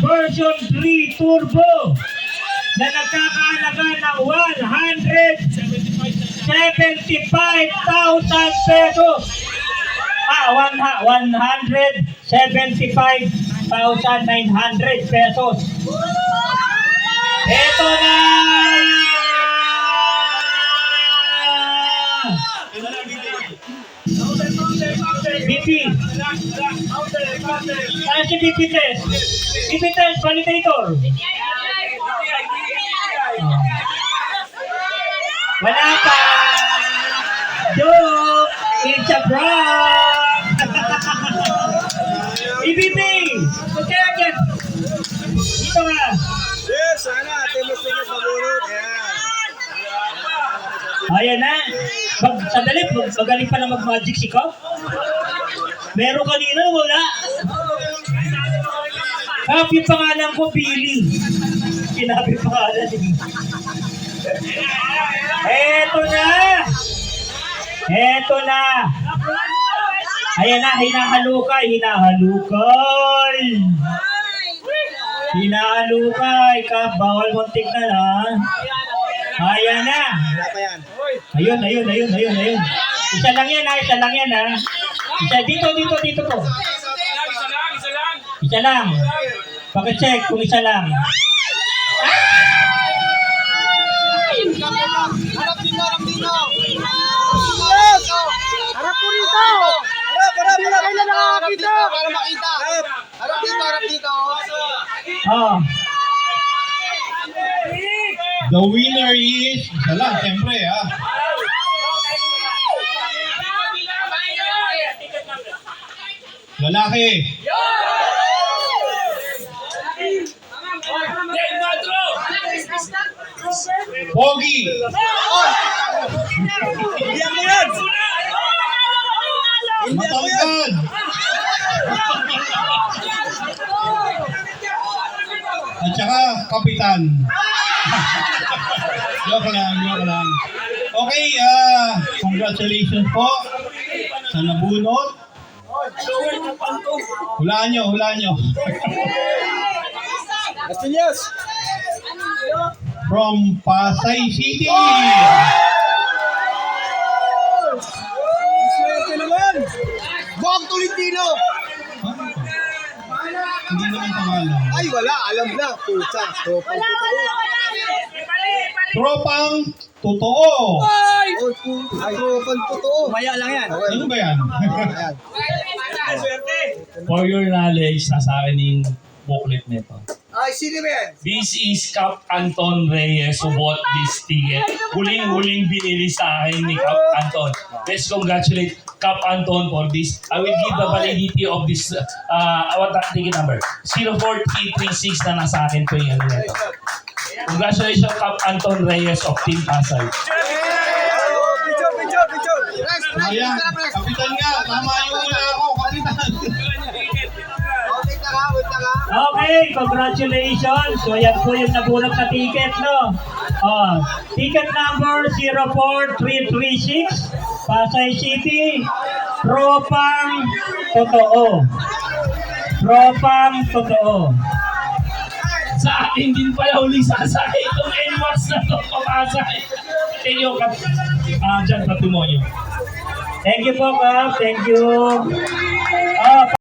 version 3 turbo na nagkakahalaga ng 175,000 pesos. 175,900 pesos. Ito na! BP. Saan si BP test? BP test, validator. Wala pa! Joke! It's a prank! EBP! Okay agad! Dito ka! Yes, sana. Timus-timus mabunod. Ayan na! Sandali, magaling pa na mag-magic si Kap. Meron kanina, wala. Kap, yung pangalan ko, Billy. Sinabi pangalan niya. Eto na! Eto na! Ayan na, hinahalukay, hinahalukay! Hinahalukay, Kap, bawal mong tignan, ha? Ayan na! Ayun. Isa lang yan, ha? Isa lang yan, ha? Isa, dito po. Isa lang. Pakicheck kung isa lang. Harap dito. Yes! Harap po rito! Harap! Kailan nakakakita? Para makita. Harap dito. Oh. The winner is, isa lang, siyempre ha. Lalaki. Pogi. Hindi mo yan! Matangkad. At saka, kapitan. Joke lang. Okay, congratulations po sa nabunot. Hulaan nyo. Castillas! From Pasay City. Swerte naman! Bong Tolentino! Hindi naman pangalan. Ay, wala. Alam na. Pusa. Tropang totoo. Ay, tropang totoo. Maya lang yan. Ano ba yan? Ayan. For your knowledge, nasa akin yung booklet nito. Ay, sino ba yan? This is Cap Anton Reyes who bought this ticket. Huling binili sa akin ni Cap Anton. Let's congratulate Cap Anton for this. I will give the validity of this ticket number. 04336 na nasa akin po yung nito. Congratulations Cap Anton Reyes of Team Pasay. Picture. Ayan, kapitan nga. Tama yung wala ako, kapitan. Wait na ka. Okay, congratulations. So, yan po yung nabunot na ticket, no? Ticket number 04336, Pasay City, Tropang Totoo. Sa akin din pala uli sasakay itong NMAX na ito papasay. Thank you, Cap. Diyan, Patrimonio. Thank you po, Kap. Thank you.